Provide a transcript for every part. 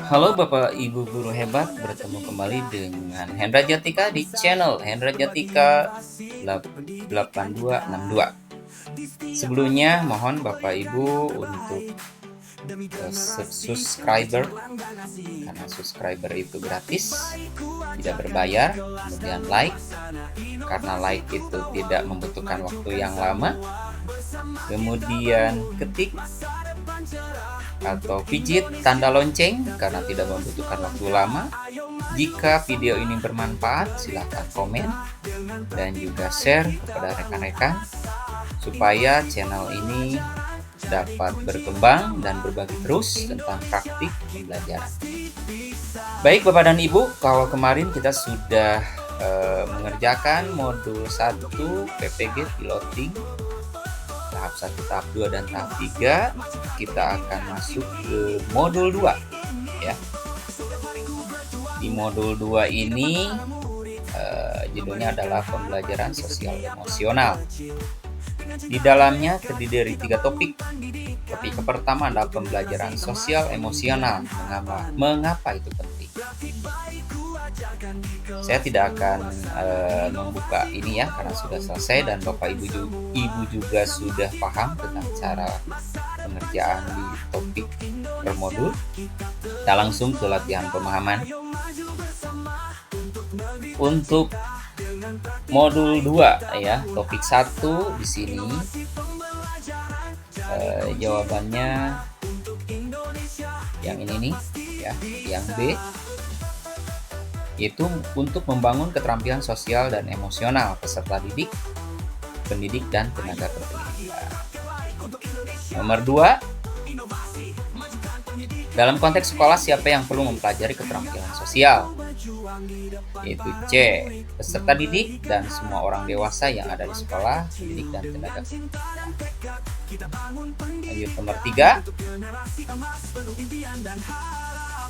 Halo Bapak Ibu guru hebat, bertemu kembali dengan Hendra Jatika di channel Hendra Jatika 8262. Sebelumnya mohon Bapak Ibu untuk subscriber, karena subscriber itu gratis, tidak berbayar. Kemudian like, karena like itu tidak membutuhkan waktu yang lama. Kemudian ketik atau pijit tanda lonceng karena tidak membutuhkan waktu lama. Jika video ini bermanfaat, silahkan komen dan juga share kepada rekan-rekan supaya channel ini dapat berkembang dan berbagi terus tentang praktik pembelajaran. Baik Bapak dan Ibu, kalau kemarin kita sudah mengerjakan modul 1 PPG piloting tahap 1, tahap 2, dan tahap 3, kita akan masuk ke modul 2 ya. Di modul 2 ini judulnya adalah pembelajaran sosial emosional. Di dalamnya terdiri dari 3 topik. Topik pertama adalah pembelajaran sosial emosional. Mengapa itu penting? Saya tidak akan membuka ini ya, karena sudah selesai dan Bapak Ibu juga sudah paham tentang cara pengerjaan di topik per modul. Kita langsung ke latihan pemahaman. Untuk modul 2 ya, topik 1 di sini jawabannya yang ini nih ya, yang B, yaitu untuk membangun keterampilan sosial dan emosional peserta didik, pendidik, dan tenaga kependidikan. Nomor 2, dalam konteks sekolah siapa yang perlu mempelajari keterampilan sosial? Yaitu C, peserta didik dan semua orang dewasa yang ada di sekolah, pendidik, dan tenaga kependidikan. Lanjut nomor 3,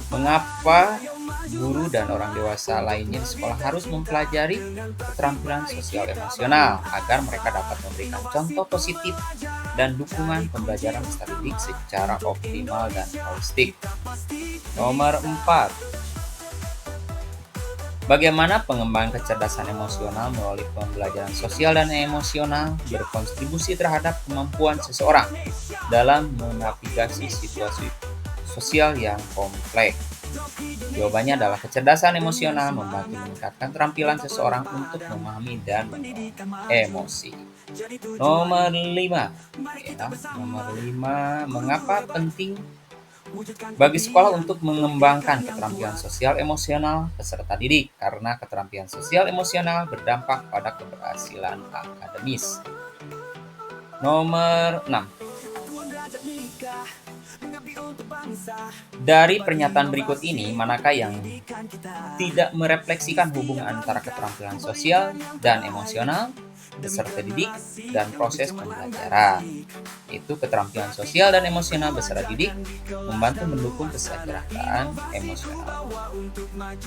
mengapa guru dan orang dewasa lainnya di sekolah harus mempelajari keterampilan sosial emosional agar mereka dapat memberikan contoh positif dan dukungan pembelajaran peserta didik secara optimal dan holistik. Nomor 4, bagaimana pengembangan kecerdasan emosional melalui pembelajaran sosial dan emosional berkontribusi terhadap kemampuan seseorang dalam menavigasi situasi sosial yang kompleks? Jawabannya adalah kecerdasan emosional membantu meningkatkan keterampilan seseorang untuk memahami dan mengelola emosi. Nomor 5, ya, mengapa penting bagi sekolah untuk mengembangkan keterampilan sosial emosional peserta didik? Karena keterampilan sosial emosional berdampak pada keberhasilan akademis. Nomor 6, dari pernyataan berikut ini, manakah yang tidak merefleksikan hubungan antara keterampilan sosial dan emosional peserta didik dan proses pembelajaran? Itu keterampilan sosial dan emosional peserta didik membantu mendukung kesejahteraan emosional.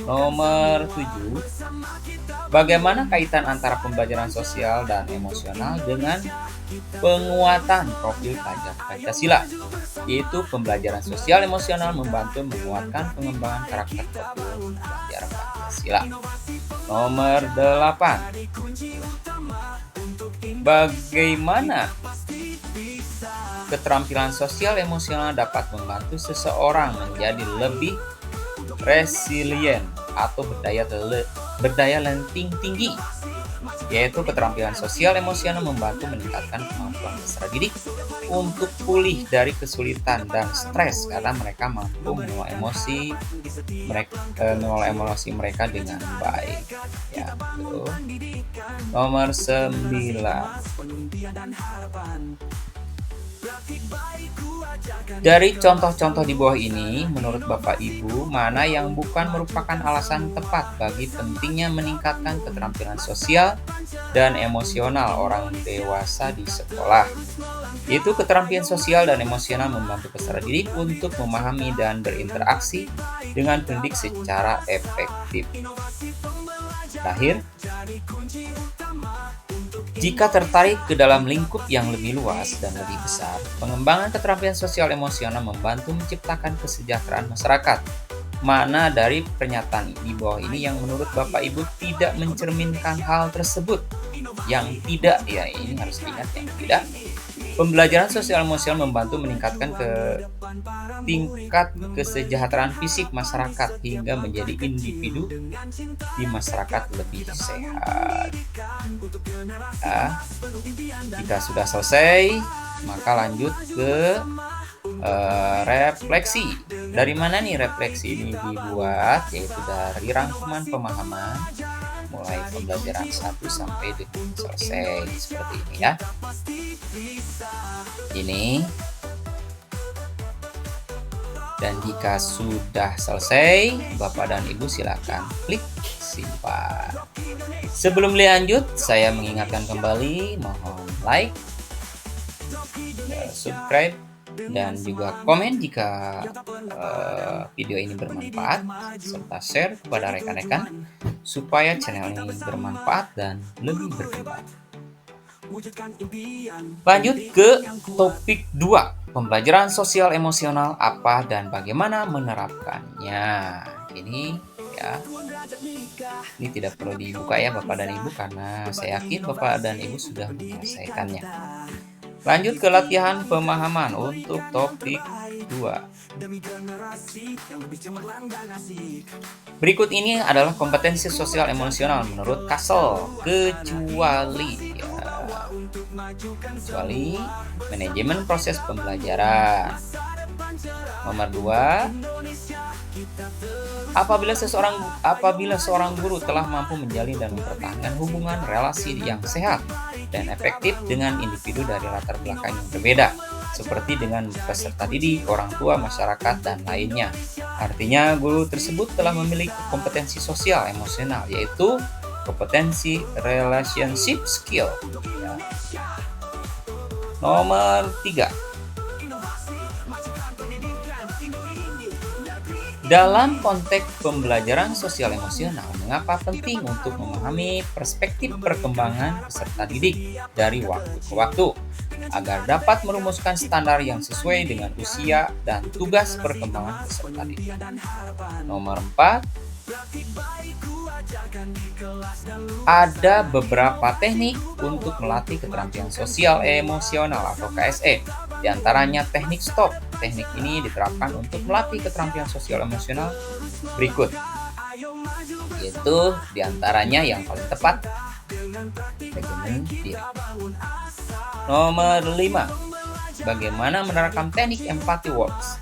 Nomor 7, bagaimana kaitan antara pembelajaran sosial dan emosional dengan penguatan profil pelajar Pancasila? Yaitu pembelajaran sosial emosional membantu menguatkan pengembangan karakter profil pelajar Pancasila. Nomor 8, bagaimana keterampilan sosial emosional dapat membantu seseorang menjadi lebih resilient atau berdaya lenting tinggi? Yaitu keterampilan sosial emosional membantu meningkatkan kemampuan peserta didik untuk pulih dari kesulitan dan stres karena mereka mampu mengelola emosi mereka dengan baik. Ya, betul. Nomor 9, dari contoh-contoh di bawah ini, menurut Bapak Ibu, mana yang bukan merupakan alasan tepat bagi pentingnya meningkatkan keterampilan sosial dan emosional orang dewasa di sekolah? Yaitu keterampilan sosial dan emosional membantu peserta didik untuk memahami dan berinteraksi dengan pendidik secara efektif. Terakhir, jika tertarik ke dalam lingkup yang lebih luas dan lebih besar, pengembangan keterampilan sosial emosional membantu menciptakan kesejahteraan masyarakat mana dari pernyataan di bawah ini yang menurut Bapak Ibu tidak mencerminkan hal tersebut? Yang tidak, ya ini harus diingat yang tidak. Pembelajaran sosial emosional membantu meningkatkan tingkat kesejahteraan fisik masyarakat hingga menjadi individu di masyarakat lebih sehat. Nah, jika sudah selesai, maka lanjut ke refleksi. Dari mana nih refleksi ini dibuat? Yaitu dari rangkuman pemahaman mulai pembelajaran 1 sampai dengan selesai seperti ini ya. Ini. Dan jika sudah selesai, Bapak dan Ibu silakan klik simpan. Sebelum lanjut, saya mengingatkan kembali mohon like, subscribe, dan juga komen jika video ini bermanfaat, serta share kepada rekan-rekan supaya channel ini bermanfaat dan lebih berkembang. Lanjut ke topik 2, pembelajaran sosial emosional apa dan bagaimana menerapkannya. Ini ya, ini tidak perlu dibuka ya Bapak dan Ibu karena saya yakin Bapak dan Ibu sudah menyelesaikannya. Lanjut ke latihan pemahaman untuk topik 2. Berikut ini adalah kompetensi sosial emosional menurut Kasel, kecuali manajemen proses pembelajaran. Nomor 2, apabila seorang guru telah mampu menjalin dan mempertahankan hubungan relasi yang sehat dan efektif dengan individu dari latar belakang yang berbeda, seperti dengan peserta didik, orang tua, masyarakat, dan lainnya. Artinya, guru tersebut telah memiliki kompetensi sosial emosional, yaitu kompetensi relationship skill. Nomor 3, dalam konteks pembelajaran sosial emosional, mengapa penting untuk memahami perspektif perkembangan peserta didik dari waktu ke waktu agar dapat merumuskan standar yang sesuai dengan usia dan tugas perkembangan peserta didik. Nomor 4, ada beberapa teknik untuk melatih keterampilan sosial emosional atau KSE. Di antaranya teknik STOP. Teknik ini diterapkan untuk melatih keterampilan sosial emosional berikut. Yaitu di antaranya yang paling tepat, manajemen diri. Nomor 5, bagaimana menerapkan teknik empathy works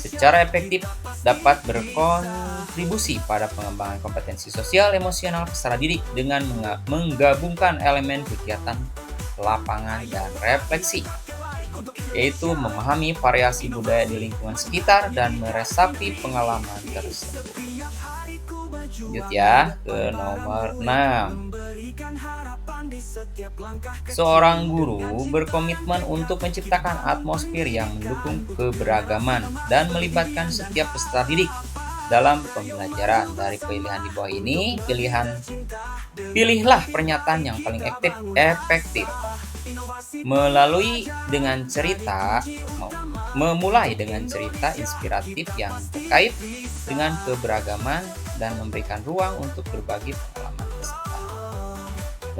secara efektif dapat berkontribusi pada pengembangan kompetensi sosial emosional peserta didik dengan menggabungkan elemen kegiatan lapangan dan refleksi, yaitu memahami variasi budaya di lingkungan sekitar dan meresapi pengalaman tersebut. Lanjut ya ke nomor 6. Seorang guru berkomitmen untuk menciptakan atmosfer yang mendukung keberagaman dan melibatkan setiap peserta didik dalam pembelajaran. Dari pilihan di bawah ini, pilihlah pernyataan yang paling efektif. Memulai dengan cerita inspiratif yang terkait dengan keberagaman dan memberikan ruang untuk berbagi pengalaman peserta.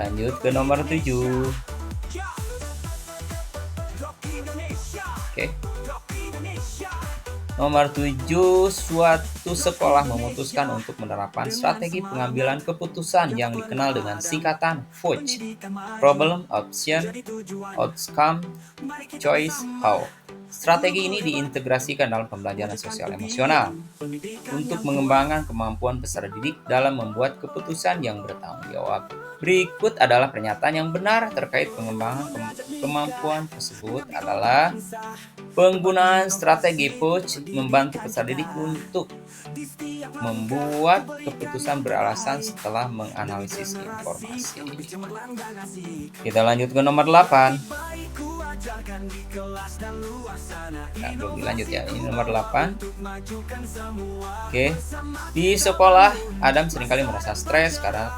Lanjut ke nomor 7. Oke. Nomor 7, suatu sekolah memutuskan untuk menerapkan strategi pengambilan keputusan yang dikenal dengan singkatan POC, Problem, Option, Outcome, Choice, How. Strategi ini diintegrasikan dalam pembelajaran sosial emosional untuk mengembangkan kemampuan peserta didik dalam membuat keputusan yang bertanggung jawab. Berikut adalah pernyataan yang benar terkait pengembangan kemampuan tersebut adalah penggunaan strategi POC membantu peserta didik untuk membuat keputusan beralasan setelah menganalisis informasi. Kita lanjut ke nomor 8. Nah, belum dilanjut ya. Ini nomor 8. Oke. Di sekolah, Adam seringkali merasa stres karena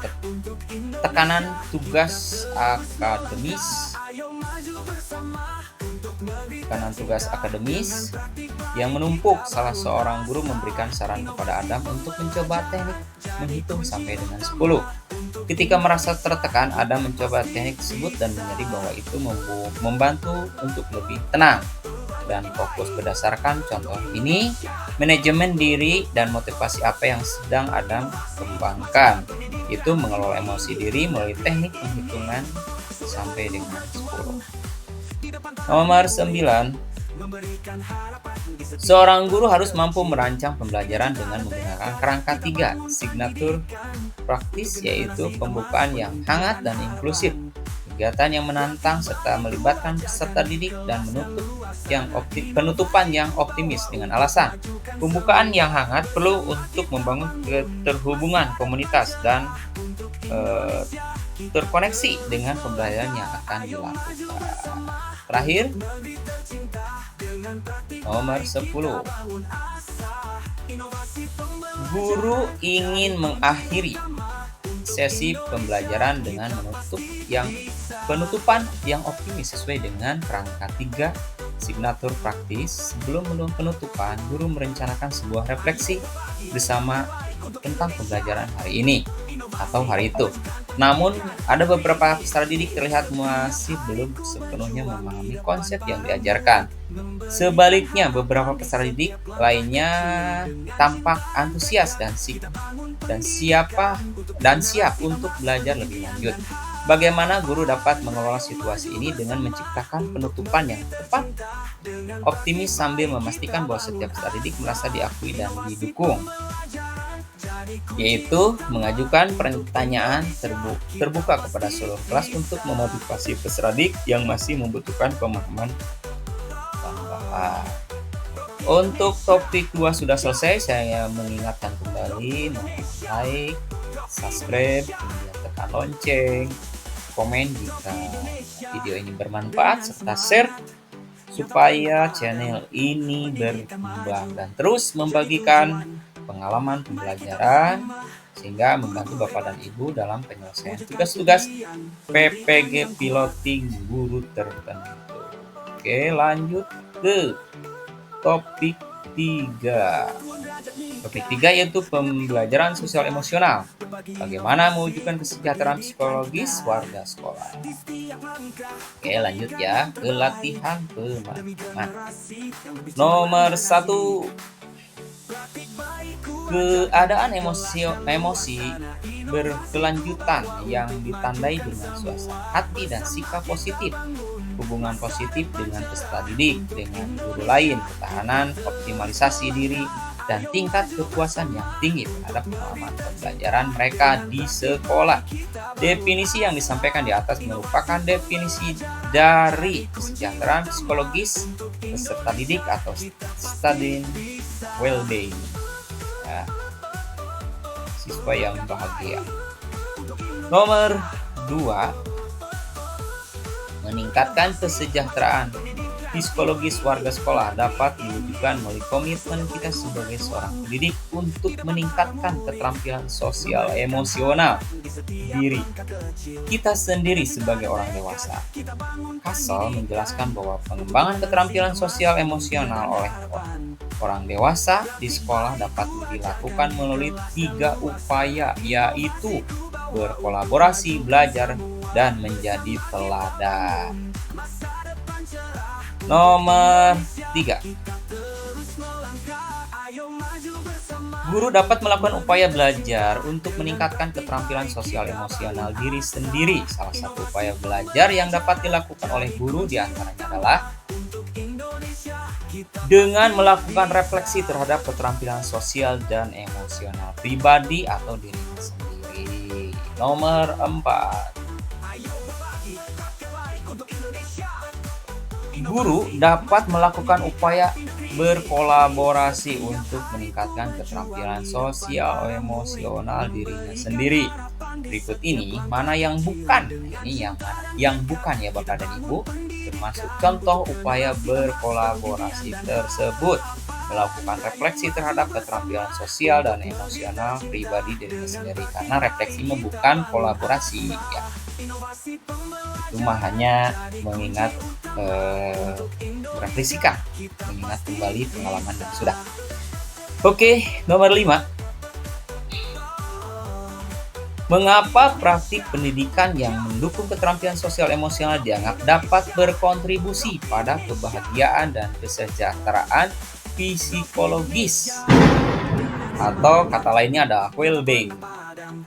tekanan tugas akademis Karena tugas akademis yang menumpuk, salah seorang guru memberikan saran kepada Adam untuk mencoba teknik menghitung sampai dengan 10. Ketika merasa tertekan, Adam mencoba teknik tersebut dan menyadari bahwa itu membantu untuk lebih tenang dan fokus. Berdasarkan contoh ini, manajemen diri dan motivasi apa yang sedang Adam kembangkan, itu mengelola emosi diri melalui teknik penghitungan sampai dengan 10. Nomor 9, seorang guru harus mampu merancang pembelajaran dengan menggunakan kerangka 3 signature praktis, yaitu pembukaan yang hangat dan inklusif, kegiatan yang menantang serta melibatkan peserta didik, dan penutupan yang optimis dengan alasan. Pembukaan yang hangat perlu untuk membangun keterhubungan komunitas dan terkoneksi dengan pembelajaran yang akan dilakukan. Terakhir, nomor 10. Guru ingin mengakhiri sesi pembelajaran dengan penutupan yang optimis sesuai dengan kerangka 3 signature praktis. Sebelum penutupan, guru merencanakan sebuah refleksi bersama tentang pembelajaran hari ini atau hari itu. Namun, ada beberapa peserta didik terlihat masih belum sepenuhnya memahami konsep yang diajarkan. Sebaliknya, beberapa peserta didik lainnya tampak antusias dan siap untuk belajar lebih lanjut. Bagaimana guru dapat mengelola situasi ini dengan menciptakan penutupan yang tepat, optimis, sambil memastikan bahwa setiap peserta didik merasa diakui dan didukung? Yaitu mengajukan pertanyaan terbuka kepada seluruh kelas untuk memotivasi peserta didik yang masih membutuhkan pemahaman tambahan. Untuk topik 2 sudah selesai. Saya mengingatkan kembali like, subscribe, kemudian tekan lonceng, komen jika video ini bermanfaat, serta share supaya channel ini berkembang dan terus membagikan pengalaman pembelajaran sehingga membantu Bapak dan Ibu dalam penyelesaian tugas-tugas PPG piloting guru tertentu. Oke, lanjut ke topik 3. Topik 3 yaitu pembelajaran sosial emosional. Bagaimana mewujudkan kesejahteraan psikologis warga sekolah. Oke, lanjut ya ke latihan pemahaman. Nomor 1. Keadaan emosi berkelanjutan yang ditandai dengan suasana hati dan sikap positif, hubungan positif dengan peserta didik, dengan guru lain, ketahanan, optimalisasi diri, dan tingkat kepuasan yang tinggi terhadap pengalaman pembelajaran mereka di sekolah. Definisi yang disampaikan di atas merupakan definisi dari kesejahteraan psikologis peserta didik atau student well-being. Ya, siswa yang bahagia. Nomor 2, meningkatkan kesejahteraan psikologis warga sekolah dapat diwujudkan melalui komitmen kita sebagai seorang pendidik untuk meningkatkan keterampilan sosial emosional diri kita sendiri sebagai orang dewasa. Hassel menjelaskan bahwa pengembangan keterampilan sosial emosional oleh orang dewasa di sekolah dapat dilakukan melalui 3 upaya, yaitu berkolaborasi, belajar, dan menjadi teladan. Nomor 3. Guru dapat melakukan upaya belajar untuk meningkatkan keterampilan sosial emosional diri sendiri. Salah satu upaya belajar yang dapat dilakukan oleh guru diantaranya adalah dengan melakukan refleksi terhadap keterampilan sosial dan emosional pribadi atau dirinya sendiri. Nomor 4. Guru dapat melakukan upaya berkolaborasi untuk meningkatkan keterampilan sosial emosional dirinya sendiri. Berikut ini mana yang bukan? Ini yang bukan ya Bapak dan Ibu, termasuk contoh upaya berkolaborasi tersebut. Melakukan refleksi terhadap keterampilan sosial dan emosional pribadi dirinya sendiri, karena refleksi bukan kolaborasi ya. Itu mah hanya mengingat merefleksikan, mengingat kembali pengalaman yang sudah. Oke, nomor 5. Mengapa praktik pendidikan yang mendukung keterampilan sosial emosional dianggap dapat berkontribusi pada kebahagiaan dan kesejahteraan psikologis? Atau kata lainnya adalah well-being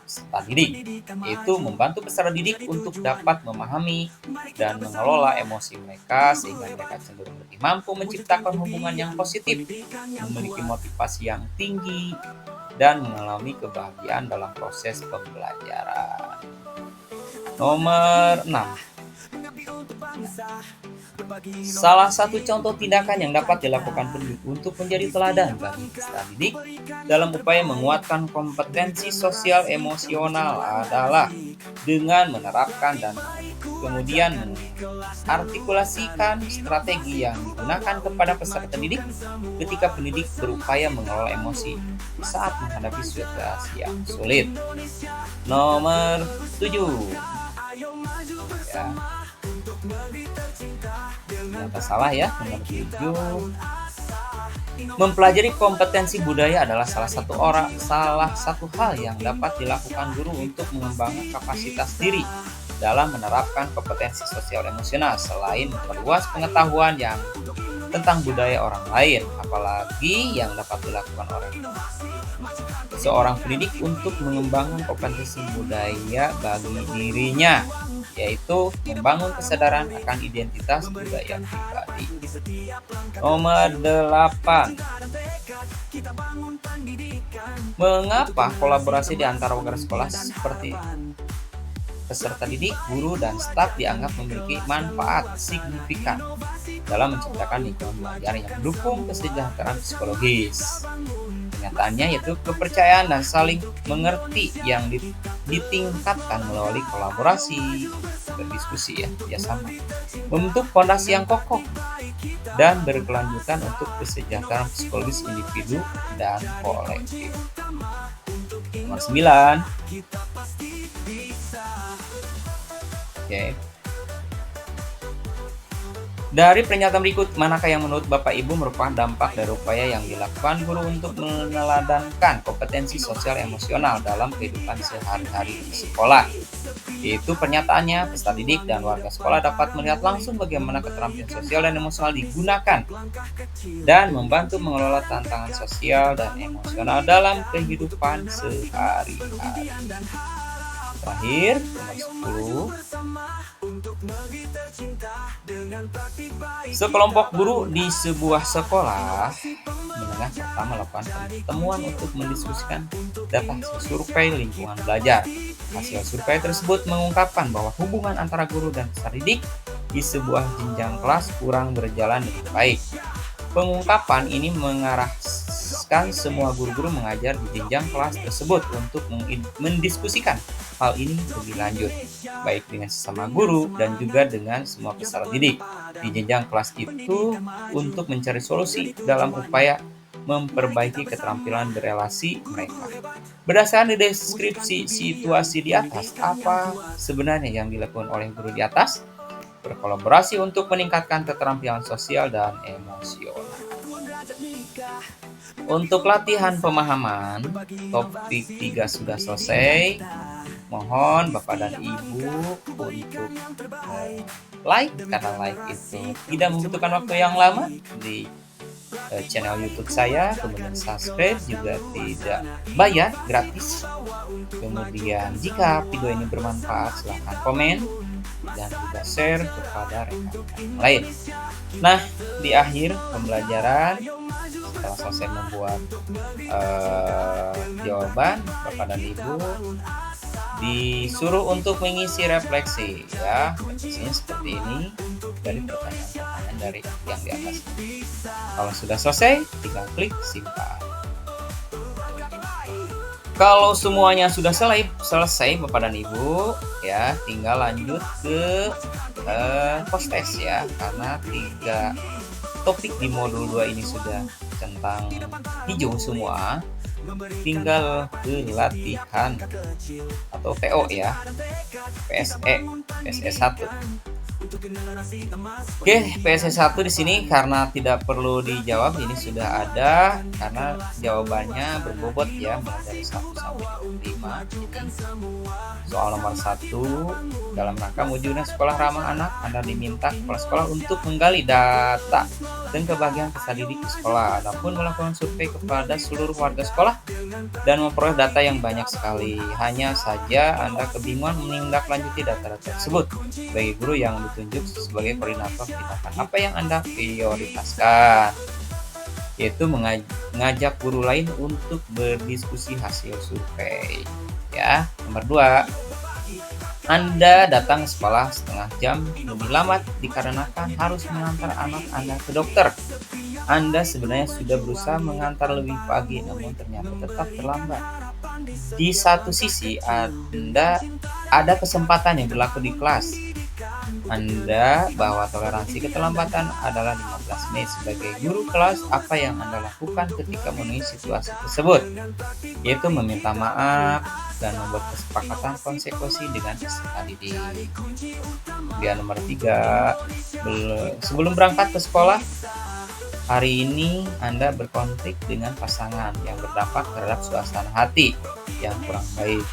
peserta didik, yaitu membantu peserta didik untuk dapat memahami dan mengelola emosi mereka sehingga mereka cenderung lebih mampu menciptakan hubungan yang positif, memiliki motivasi yang tinggi, dan mengalami kebahagiaan dalam proses pembelajaran. Nomor 6. Salah satu contoh tindakan yang dapat dilakukan pendidik untuk menjadi teladan bagi peserta didik dalam upaya menguatkan kompetensi sosial emosional adalah dengan menerapkan dan kemudian mengartikulasikan strategi yang digunakan kepada peserta didik ketika pendidik berupaya mengelola emosi saat menghadapi situasi yang sulit. Nomor 7. Ya. Ternyata salah ya, nomor 7. Mempelajari kompetensi budaya adalah salah satu hal yang dapat dilakukan guru untuk mengembangkan kapasitas diri dalam menerapkan kompetensi sosial emosional selain memperluas pengetahuan yang tentang budaya orang lain, apalagi yang dapat dilakukan oleh seorang pendidik untuk mengembangkan kompetensi budaya bagi dirinya, yaitu membangun kesadaran akan identitas budaya pribadi. Nomor 8. Mengapa kolaborasi di antara warga sekolah seperti peserta didik, guru, dan staf dianggap memiliki manfaat signifikan dalam menciptakan lingkungan belajar yang mendukung kesejahteraan psikologis? Kenyataannya yaitu kepercayaan dan saling mengerti yang ditingkatkan melalui kolaborasi, berdiskusi ya, kerjasama, membentuk fondasi yang kokoh dan berkelanjutan untuk kesejahteraan psikologis individu dan kolektif. Nomor 9. Oke. Dari pernyataan berikut, manakah yang menurut Bapak Ibu merupakan dampak dari upaya yang dilakukan guru untuk meneladankan kompetensi sosial emosional dalam kehidupan sehari-hari di sekolah? Yaitu pernyataannya, peserta didik dan warga sekolah dapat melihat langsung bagaimana keterampilan sosial dan emosional digunakan dan membantu mengelola tantangan sosial dan emosional dalam kehidupan sehari-hari. Terakhir, nomor 10. Sekelompok guru di sebuah sekolah menengah pertama melakukan pertemuan untuk mendiskusikan data survei lingkungan belajar. Hasil survei tersebut mengungkapkan bahwa hubungan antara guru dan peserta didik di sebuah jenjang kelas kurang berjalan dengan baik. Pengungkapan ini mengarahkan semua guru-guru mengajar di jenjang kelas tersebut untuk mendiskusikan hal ini lebih lanjut, baik dengan sesama guru dan juga dengan semua peserta didik di jenjang kelas itu untuk mencari solusi dalam upaya memperbaiki keterampilan berelasi mereka. Berdasarkan deskripsi situasi di atas, apa sebenarnya yang dilakukan oleh guru di atas? Berkolaborasi untuk meningkatkan keterampilan sosial dan emosional. Untuk latihan pemahaman, topik 3 sudah selesai. Mohon Bapak dan Ibu untuk like, karena like itu tidak membutuhkan waktu yang lama di channel YouTube saya. Kemudian subscribe juga tidak bayar, gratis. Kemudian jika video ini bermanfaat, silahkan komen dan juga share kepada rekan-rekan yang lain. Nah, di akhir pembelajaran setelah selesai membuat jawaban, Bapak dan Ibu disuruh untuk mengisi refleksi ya. Refleksinya seperti ini dari pertanyaan-pertanyaan dari yang di atas. Kalau sudah selesai, tinggal klik simpan. Kalau semuanya sudah selesai Bapak dan Ibu ya, tinggal lanjut ke post test ya, karena 3 topik di modul 2 ini sudah centang hijau semua. Tinggal ke latihan atau TO ya, PSE 1. Oke, PSC1 di sini karena tidak perlu dijawab, ini sudah ada karena jawabannya berbobot ya, mulai dari 1 sampai 25. Jadi soal nomor 1, dalam rangka mewujudnya sekolah ramah anak, Anda diminta kepala sekolah untuk menggali data dan kebahagiaan peserta didik di sekolah. Adapun melakukan survei kepada seluruh warga sekolah dan memperoleh data yang banyak sekali. Hanya saja Anda kebingungan menindaklanjuti data-data tersebut. Bagi guru yang ditunjuk sebagai koordinator tindakan, apa yang Anda prioritaskan? Yaitu mengajak guru lain untuk berdiskusi hasil survei. Ya, nomor 2. Anda datang ke sekolah setengah jam lebih lambat dikarenakan harus mengantar anak Anda ke dokter. Anda sebenarnya sudah berusaha mengantar lebih pagi, namun ternyata tetap terlambat. Di satu sisi, Anda ada kesempatan yang berlaku di kelas. Anda bahwa toleransi keterlambatan adalah 15 menit. Sebagai guru kelas, apa yang Anda lakukan ketika memenuhi situasi tersebut? Yaitu meminta maaf dan membuat kesepakatan konsekuensi dengan peserta didik. Kemudian nomor 3, sebelum berangkat ke sekolah, hari ini Anda berkonflik dengan pasangan yang berdampak terhadap suasana hati yang kurang baik.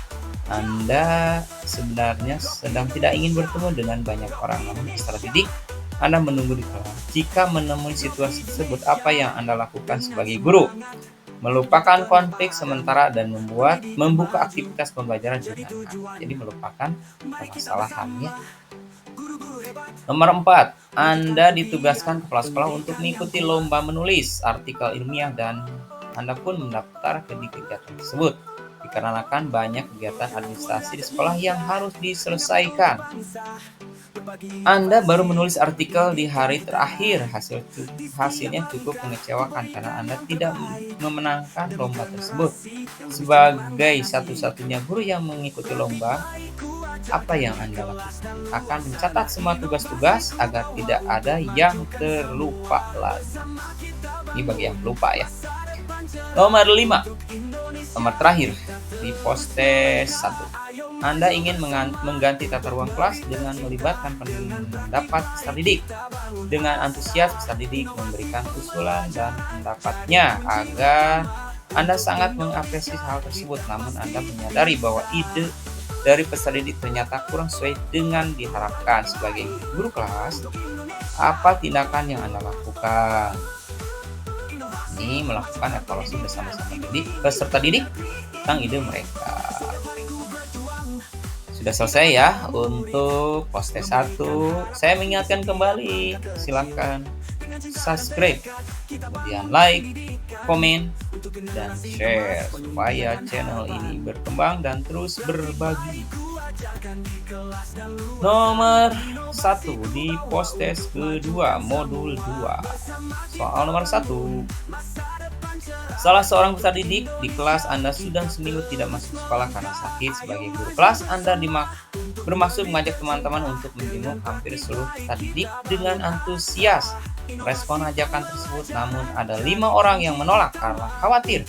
Anda sebenarnya sedang tidak ingin bertemu dengan banyak orang, namun peserta didik Anda menunggu di kelas. Jika menemui situasi tersebut, apa yang Anda lakukan sebagai guru? Melupakan konflik sementara dan membuka aktivitas pembelajaran dengan anak. Jadi melupakan permasalahannya. Nomor 4, Anda ditugaskan kepala sekolah untuk mengikuti lomba menulis artikel ilmiah dan Anda pun mendaftar ke kegiatan tersebut. Dikarenakan banyak kegiatan administrasi di sekolah yang harus diselesaikan. Anda baru menulis artikel di hari terakhir. Hasilnya cukup mengecewakan karena Anda tidak memenangkan lomba tersebut. Sebagai satu-satunya guru yang mengikuti lomba, apa yang Anda lakukan? Akan mencatat semua tugas-tugas agar tidak ada yang terlupa lagi. Ini bagi yang lupa ya. Nomor 5, nomor terakhir di postes 1. Anda ingin mengganti tata ruang kelas dengan melibatkan pendapat peserta didik. Dengan antusias peserta didik memberikan usulan dan pendapatnya agar Anda sangat mengapresiasi hal tersebut, namun Anda menyadari bahwa ide dari peserta didik ternyata kurang sesuai dengan diharapkan. Sebagai guru kelas, apa tindakan yang Anda lakukan? Ini melakukan evaluasi bersama-sama peserta didik tentang ide mereka. Sudah selesai ya untuk postes 1. Saya mengingatkan kembali, silakan subscribe, kemudian like, komen, dan share supaya channel ini berkembang dan terus berbagi. Nomor 1 di postes kedua, modul 2. Soal nomor 1. Salah seorang peserta didik di kelas Anda sudah seminggu tidak masuk sekolah karena sakit. Sebagai guru kelas, Anda bermaksud mengajak teman-teman untuk menjenguk hampir seluruh peserta didik dengan antusias. Respon ajakan tersebut, namun ada 5 orang yang menolak karena khawatir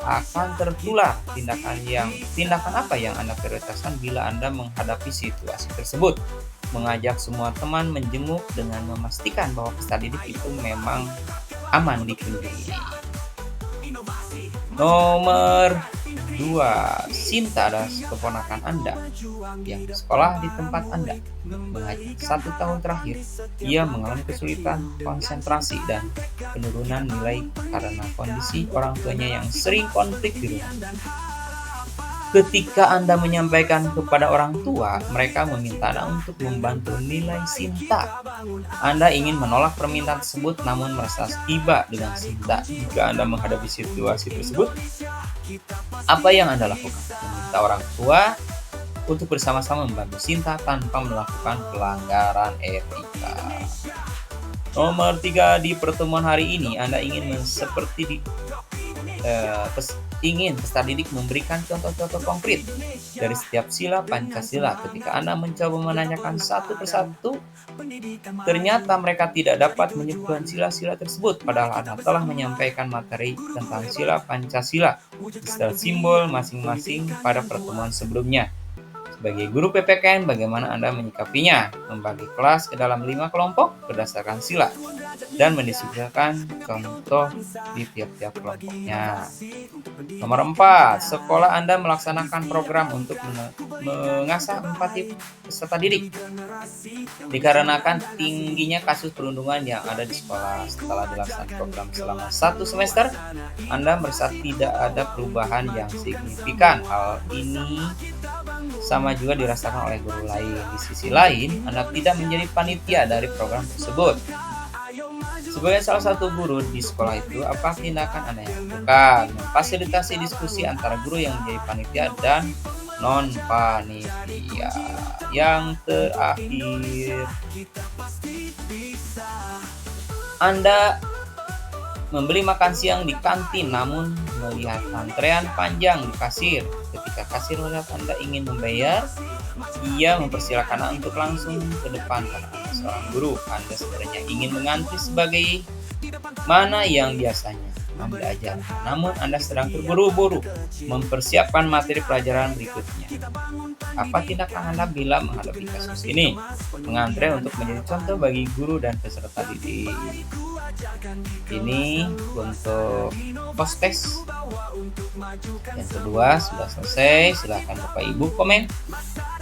akan tertular. Tindakan apa yang Anda prioritaskan bila Anda menghadapi situasi tersebut? Mengajak semua teman menjenguk dengan memastikan bahwa peserta didik itu memang aman dikunjungi. Nomor 2, Sinta adalah keponakan Anda yang sekolah di tempat Anda. Mengajar 1 tahun terakhir, ia mengalami kesulitan konsentrasi dan penurunan nilai karena kondisi orang tuanya yang sering konflik di rumah. Ketika Anda menyampaikan kepada orang tua, mereka meminta Anda untuk membantu nilai Sinta. Anda ingin menolak permintaan tersebut namun merasa iba dengan Sinta. Jika Anda menghadapi situasi tersebut, apa yang Anda lakukan? Meminta orang tua untuk bersama-sama membantu Sinta tanpa melakukan pelanggaran etika. Nomor 3, di pertemuan hari ini Anda ingin peserta didik memberikan contoh-contoh konkret dari setiap sila Pancasila. Ketika Anda mencoba menanyakan satu persatu, ternyata mereka tidak dapat menyebutkan sila-sila tersebut, padahal Anda telah menyampaikan materi tentang sila Pancasila, istilah simbol masing-masing pada pertemuan sebelumnya. Sebagai guru PPKN, bagaimana Anda menyikapinya? Membagi kelas ke dalam 5 kelompok berdasarkan sila dan mendiskusikan contoh di tiap-tiap kelompoknya. Nomor 4, sekolah Anda melaksanakan program untuk mengasah empati peserta didik. Dikarenakan tingginya kasus perundungan yang ada di sekolah, setelah dilaksanakan program selama 1 semester, Anda merasa tidak ada perubahan yang signifikan. Hal ini sama juga dirasakan oleh guru lain. Di sisi lain, Anda tidak menjadi panitia dari program tersebut. Sebagai salah satu guru di sekolah itu, apa tindakan Anda yang lakukan? Memfasilitasi diskusi antara guru yang menjadi panitia dan non-panitia. Yang terakhir, Anda membeli makan siang di kantin namun melihat antrean panjang di kasir. Ketika kasir melihat Anda ingin membayar, ia mempersilakan Anda untuk langsung ke depan karena Anda seorang guru. Anda sebenarnya ingin mengantri sebagai mana yang biasanya Anda ajar, namun Anda sedang terburu-buru mempersiapkan materi pelajaran berikutnya. Apa tindakan Anda bila menghadapi kasus ini? Mengantre untuk menjadi contoh bagi guru dan peserta didik. Ini untuk post test. Yang kedua sudah selesai. Silahkan Bapak Ibu komen,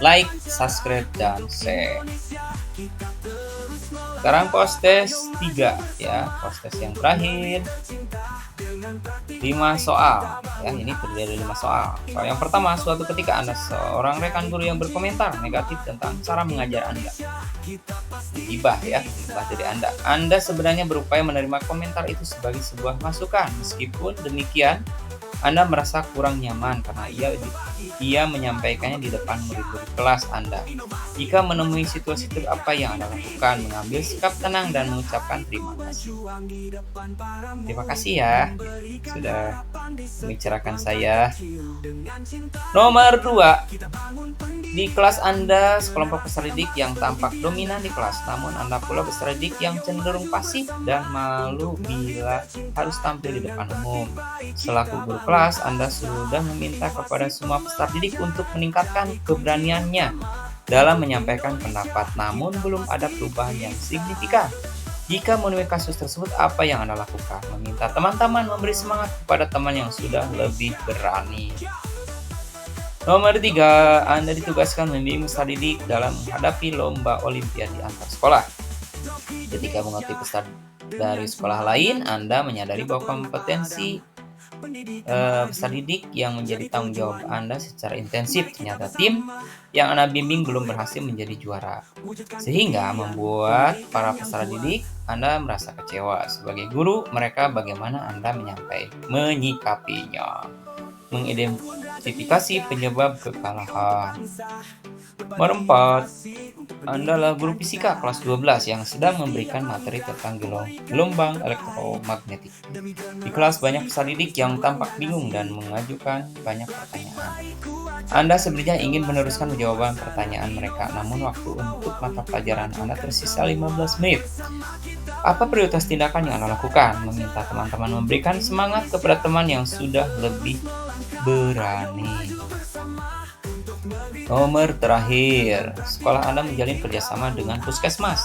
like, subscribe, dan share. Sekarang post test 3 ya, post test yang terakhir. 5 soal ya, ini terdiri dari 5 soal. Soal yang pertama, suatu ketika Anda seorang rekan guru yang berkomentar negatif tentang cara mengajar Anda. Gibah ya, gibah dari Anda. Anda sebenarnya berupaya menerima komentar itu sebagai sebuah masukan. Meskipun demikian, Anda merasa kurang nyaman karena ia menyampaikannya di depan murid-murid kelas Anda. Jika menemui situasi itu, apa yang Anda lakukan? Mengambil sikap tenang dan mengucapkan terima kasih. Terima kasih ya sudah membicarakan saya. Nomor 2, di kelas Anda sekelompok peserta didik yang tampak dominan di kelas, namun Anda pula peserta didik yang cenderung pasif dan malu bila harus tampil di depan umum. Selaku guru kelas, Anda sudah meminta kepada semua peserta didik untuk meningkatkan keberaniannya dalam menyampaikan pendapat, namun belum ada perubahan yang signifikan. Jika menemui kasus tersebut, apa yang Anda lakukan? Meminta teman-teman memberi semangat kepada teman yang sudah lebih berani. Nomor 3, Anda ditugaskan membimbing peserta didik dalam menghadapi lomba olimpiade antar sekolah. Ketika mengerti peserta dari sekolah lain, Anda menyadari bahwa kompetensi peserta didik yang menjadi tanggung jawab Anda secara intensif. Ternyata tim yang Anda bimbing belum berhasil menjadi juara, sehingga membuat para peserta didik Anda merasa kecewa. Sebagai guru mereka, bagaimana Anda menyikapinya? Mengidentifikasi penyebab kekalahan. Nomor 4, Anda adalah guru fisika kelas 12 yang sedang memberikan materi tentang gelombang elektromagnetik. Di kelas banyak peserta didik yang tampak bingung dan mengajukan banyak pertanyaan. Anda sebenarnya ingin meneruskan jawaban pertanyaan mereka, namun waktu untuk mata pelajaran Anda tersisa 15 menit. Apa prioritas tindakan yang Anda lakukan? Meminta teman-teman memberikan semangat kepada teman yang sudah lebih berani. Nomor terakhir, sekolah Anda menjalin kerjasama dengan puskesmas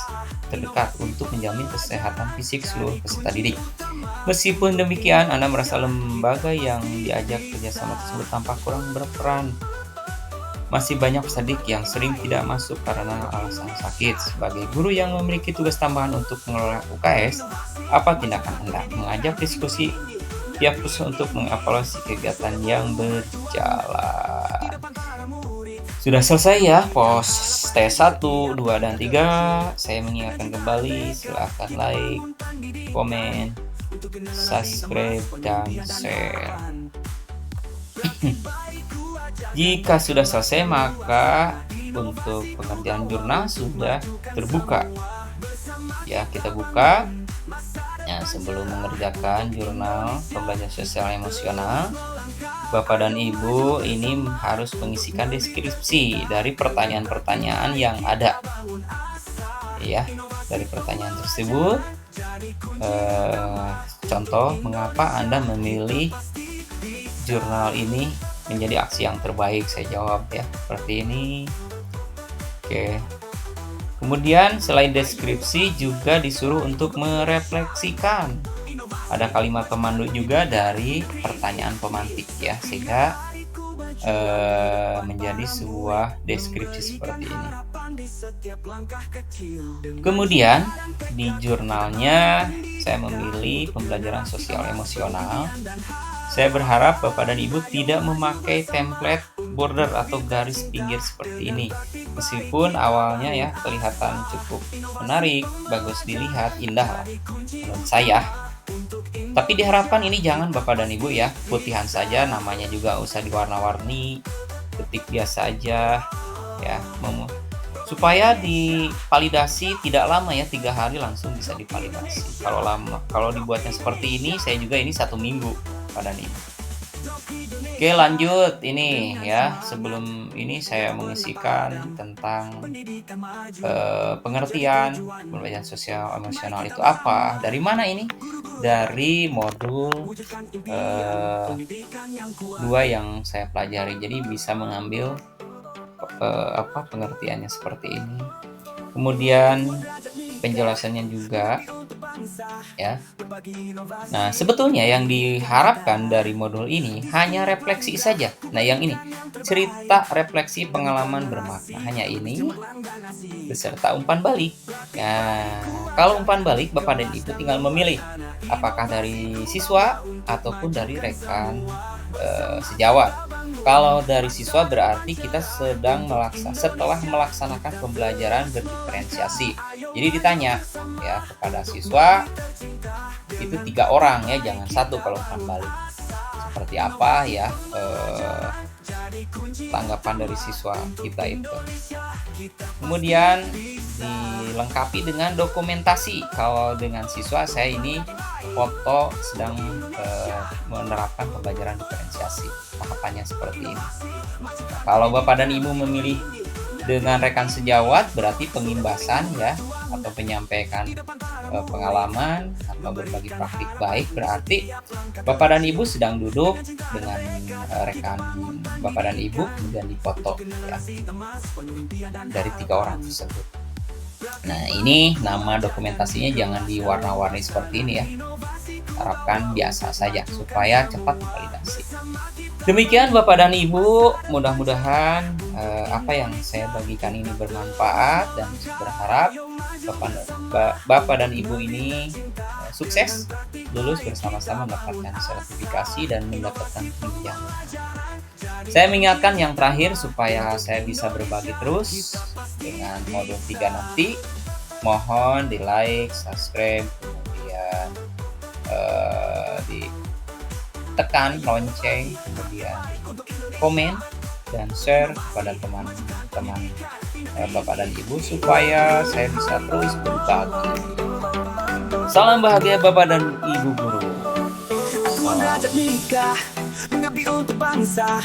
terdekat untuk menjamin kesehatan fisik seluruh peserta didik. Meskipun demikian, Anda merasa lembaga yang diajak kerjasama tersebut tampak kurang berperan. Masih banyak peserta didik yang sering tidak masuk karena alasan sakit. Sebagai guru yang memiliki tugas tambahan untuk mengelola UKS, apa tindakan Anda? Mengajak diskusi pihak khusus untuk mengevaluasi kegiatan yang berjalan. Sudah selesai ya pos tes 1, 2, dan 3. Saya mengingatkan kembali, silahkan like, komen, subscribe, dan share. Jika sudah selesai, maka untuk pengerjaan jurnal sudah terbuka. Ya, kita buka. Ya, sebelum mengerjakan jurnal pembelajaran sosial emosional, Bapak dan Ibu ini harus mengisikan deskripsi dari pertanyaan-pertanyaan yang ada. Ya, dari pertanyaan tersebut, contoh mengapa Anda memilih jurnal ini menjadi aksi yang terbaik, saya jawab ya, seperti ini. Oke. Kemudian selain deskripsi juga disuruh untuk merefleksikan. Ada kalimat pemandu juga dari pertanyaan pemantik ya, sehingga menjadi sebuah deskripsi seperti ini. Kemudian di jurnalnya saya memilih pembelajaran sosial emosional. Saya berharap Bapak dan Ibu tidak memakai template border atau garis pinggir seperti ini. Meskipun awalnya ya kelihatan cukup menarik, bagus dilihat, indah lah menurut saya. Tapi diharapkan ini jangan Bapak dan Ibu ya, putihan saja, namanya juga usah diwarna-warni, ketik biasa aja ya, supaya dipalidasi tidak lama ya, 3 hari langsung bisa dipalidasi. Kalau dibuatnya seperti ini, saya juga ini 1 minggu Bapak dan Ibu. Oke, lanjut ini ya. Sebelum ini saya mengisikan tentang pengertian pembelajaran sosial emosional itu apa. Dari mana ini? Dari modul 2 yang saya pelajari. Jadi bisa mengambil pengertiannya seperti ini. Kemudian penjelasannya juga ya. Nah, sebetulnya yang diharapkan dari modul ini hanya refleksi saja. Nah, yang ini cerita refleksi pengalaman bermakna, hanya ini beserta umpan balik. Nah, kalau umpan balik Bapak dan Ibu tinggal memilih apakah dari siswa ataupun dari rekan sejawat. Kalau dari siswa berarti kita setelah melaksanakan pembelajaran berdiferensiasi. Jadi ditanya ya kepada siswa itu 3 orang ya, jangan 1 kalau umpan balik. Seperti apa ya tanggapan dari siswa kita itu. Kemudian dilengkapi dengan dokumentasi. Kalau dengan siswa saya ini foto sedang menerapkan pembelajaran diferensiasi. Tahapannya seperti ini. Nah, kalau Bapak dan Ibu memilih dengan rekan sejawat berarti pengimbasan ya, atau penyampaikan pengalaman atau berbagi praktik baik, berarti Bapak dan Ibu sedang duduk dengan rekan Bapak dan Ibu kemudian dipoto ya, dari 3 orang tersebut. Nah, ini nama dokumentasinya jangan diwarna-warni seperti ini ya. Harapkan biasa saja supaya cepat validasi. Demikian Bapak dan Ibu, mudah-mudahan apa yang saya bagikan ini bermanfaat dan berharap Bapak dan Ibu ini sukses lulus bersama-sama mendapatkan sertifikasi dan mendapatkan tunjangan. Saya mengingatkan yang terakhir supaya saya bisa berbagi terus dengan modul 3 nanti. Mohon di like, subscribe, kemudian ditekan lonceng, kemudian komen dan share kepada teman-teman Bapak dan Ibu supaya saya bisa terus berbagi. Salam bahagia Bapak dan Ibu guru. Mengajak nikah, mengabdi untuk bangsa.